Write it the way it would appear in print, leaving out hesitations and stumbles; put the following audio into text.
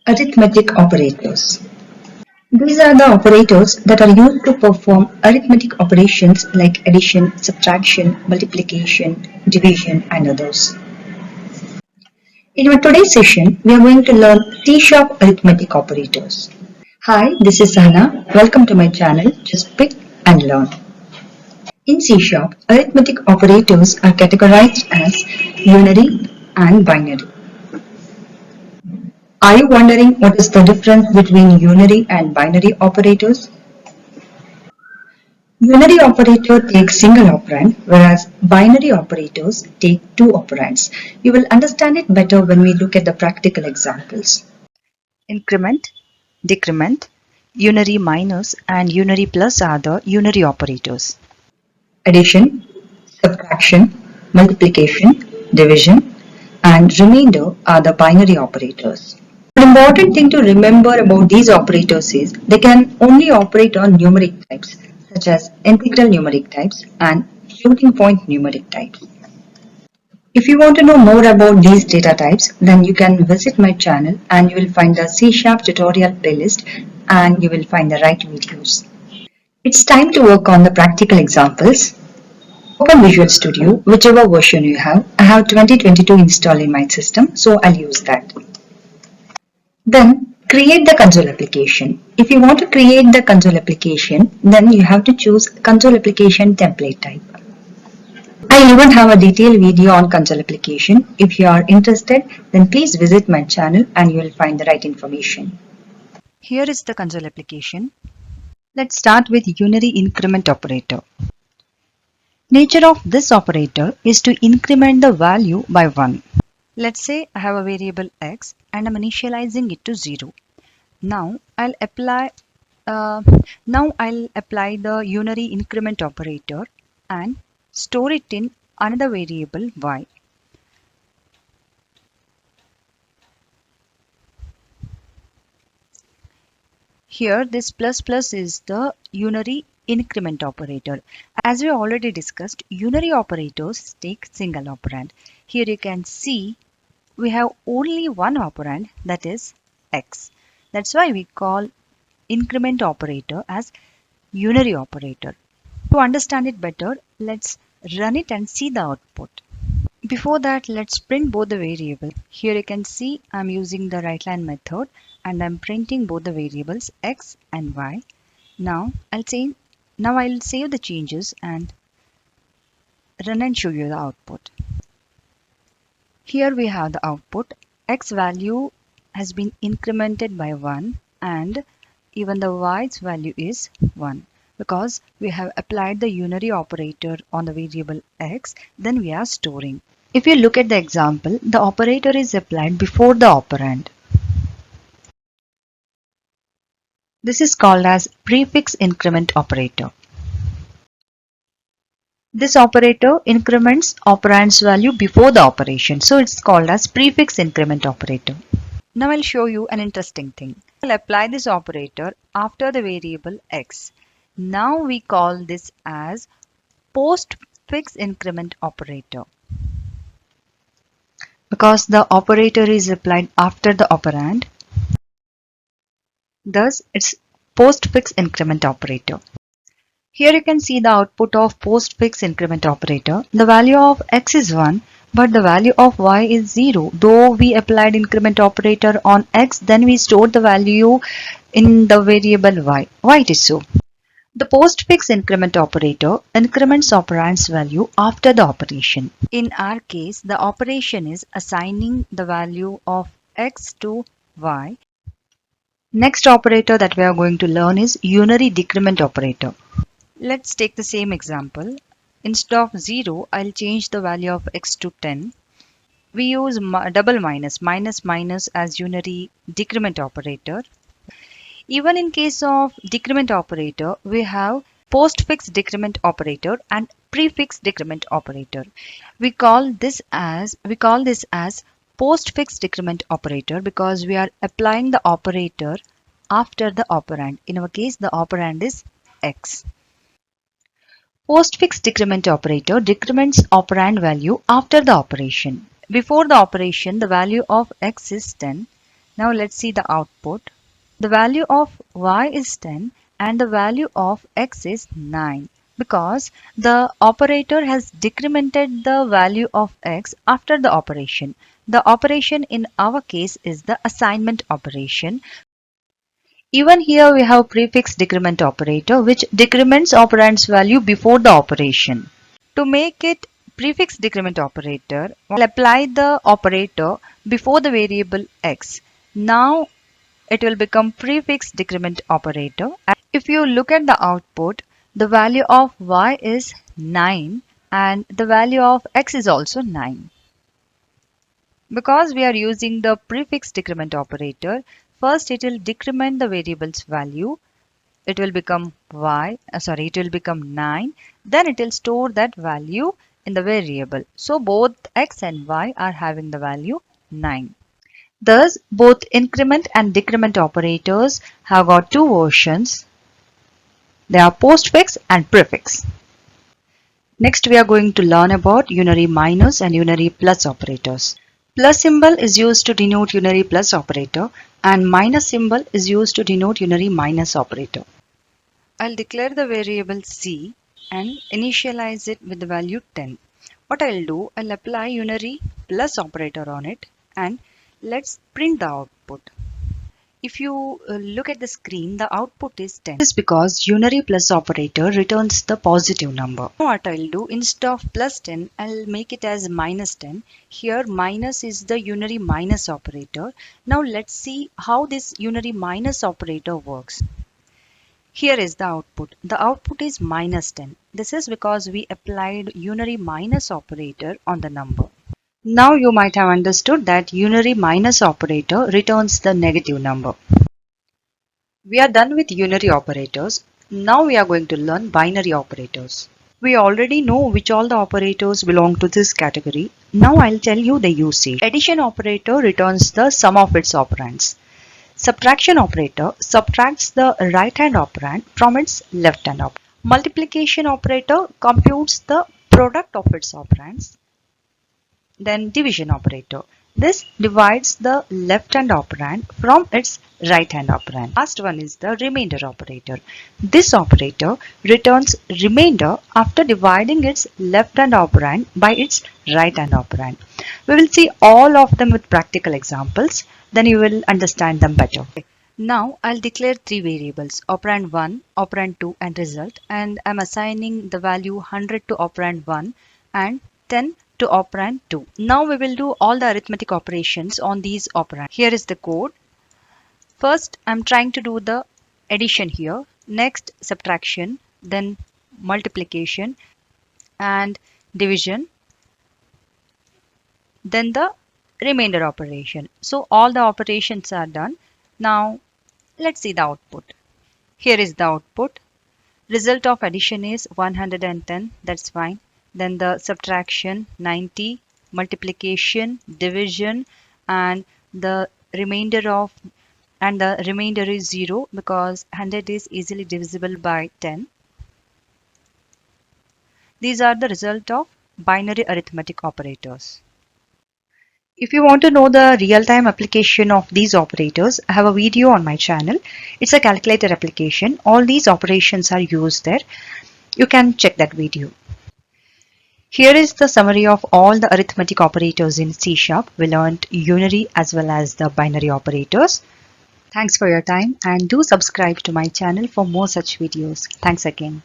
Arithmetic operators. These are the operators that are used to perform arithmetic operations like addition, subtraction, multiplication, division, and others. In our today's session, we are going to learn C-sharp arithmetic operators. Hi, this is Sahana. Welcome to my channel, Just Pick and Learn. In C-sharp, arithmetic operators are categorized as unary and binary. Are you wondering what is the difference between unary and binary operators? Unary operator takes single operand, whereas binary operators take two operands. You will understand it better when we look at the practical examples. Increment, decrement, unary minus and unary plus are the unary operators. Addition, subtraction, multiplication, division, and remainder are the binary operators. An important thing to remember about these operators is they can only operate on numeric types such as integral numeric types and floating point numeric types. If you want to know more about these data types, then you can visit my channel and you will find the C# tutorial playlist and you will find the right videos. It's time to work on the practical examples. Open Visual Studio, whichever version you have. I have 2022 installed in my system, so I'll use that. Then create the console application. If you want to create the console application, then you have to choose console application template type. I even have a detailed video on console application. If you are interested, then please visit my channel and you will find the right information. Here is the console application. Let's start with unary increment operator. Nature of this operator is to increment the value by 1. Let's say I have a variable x and I'm initializing it to 0. Now I'll apply the unary increment operator and store it in another variable y. Here this plus plus is the unary increment operator. As we already discussed, unary operators take single operand. Here you can see we have only one operand, that is x. That's why we call increment operator as unary operator. To understand it better, let's run it and see the output. Before that, let's print both the variables. Here you can see I'm using the right line method and I'm printing both the variables x and y. Now I'll save the changes and run and show you the output. Here we have the output. X value has been incremented by 1 and even the y's value is 1 because we have applied the unary operator on the variable x, then we are storing. If you look at the example, the operator is applied before the operand. This is called as prefix increment operator. This operator increments operand's value before the operation, so it's called as prefix increment operator. Now I'll show you an interesting thing. I'll apply this operator after the variable x. Now we call this as postfix increment operator because the operator is applied after the operand. Thus, it's postfix increment operator. Here you can see the output of postfix increment operator. The value of x is 1, but the value of y is 0. Though we applied increment operator on x, then we stored the value in the variable y. Why it is so? The postfix increment operator increments operand's value after the operation. In our case, the operation is assigning the value of x to y. Next operator that we are going to learn is unary decrement operator. Let's take the same example. Instead of 0, I'll change the value of x to 10. We use double minus as unary decrement operator. Even in case of decrement operator, we have postfix decrement operator and prefix decrement operator. We call this as postfix decrement operator because we are applying the operator after the operand. In our case, the operand is x. Postfix decrement operator decrements operand value after the operation. Before the operation, the value of x is 10. Now let's see the output. The value of y is 10 and the value of x is 9 because the operator has decremented the value of x after the operation. The operation in our case is the assignment operation. Even here we have prefix decrement operator which decrements operand's value before the operation. To make it prefix decrement operator, I'll apply the operator before the variable x. Now it will become prefix decrement operator. If you look at the output, the value of y is 9 and the value of x is also 9. Because we are using the prefix decrement operator, first it will decrement the variable's value. It will become it will become 9. Then it will store that value in the variable. So both x and y are having the value 9. Thus, both increment and decrement operators have got two versions. They are postfix and prefix. Next, we are going to learn about unary minus and unary plus operators. Plus symbol is used to denote unary plus operator and minus symbol is used to denote unary minus operator. I'll declare the variable c and initialize it with the value 10. What I'll do, I'll apply unary plus operator on it and let's print the output. If you look at the screen, the output is 10. This is because unary plus operator returns the positive number. Now what I'll do, instead of plus 10, I'll make it as minus 10. Here minus is the unary minus operator. Now let's see how this unary minus operator works. Here is the output. The output is minus 10. This is because we applied unary minus operator on the number. Now you might have understood that unary minus operator returns the negative number. We are done with unary operators. Now we are going to learn binary operators. We already know which all the operators belong to this category. Now I'll tell you the usage. Addition operator returns the sum of its operands. Subtraction operator subtracts the right hand operand from its left hand operand. Multiplication operator computes the product of its operands. Then division operator. This divides the left hand operand from its right hand operand. Last one is the remainder operator. This operator returns remainder after dividing its left hand operand by its right hand operand. We will see all of them with practical examples, then you will understand them better. Now I'll declare three variables, operand 1, operand 2 and result, and I'm assigning the value 100 to operand 1 and 10 to operand 2. Now we will do all the arithmetic operations on these operands. Here is the code. First I'm trying to do the addition here, next subtraction, then multiplication and division, then the remainder operation. So all the operations are done. Now let's see the output. Here is the output. Result of addition is 110, that's fine. Then the subtraction 90, multiplication, division, and the remainder is 0 because 100 is easily divisible by 10. These are the result of binary arithmetic operators. If you want to know the real-time application of these operators, I have a video on my channel. It's a calculator application. All these operations are used there. You can check that video. Here is the summary of all the arithmetic operators in C#. We learned unary as well as the binary operators. Thanks for your time and do subscribe to my channel for more such videos. Thanks again.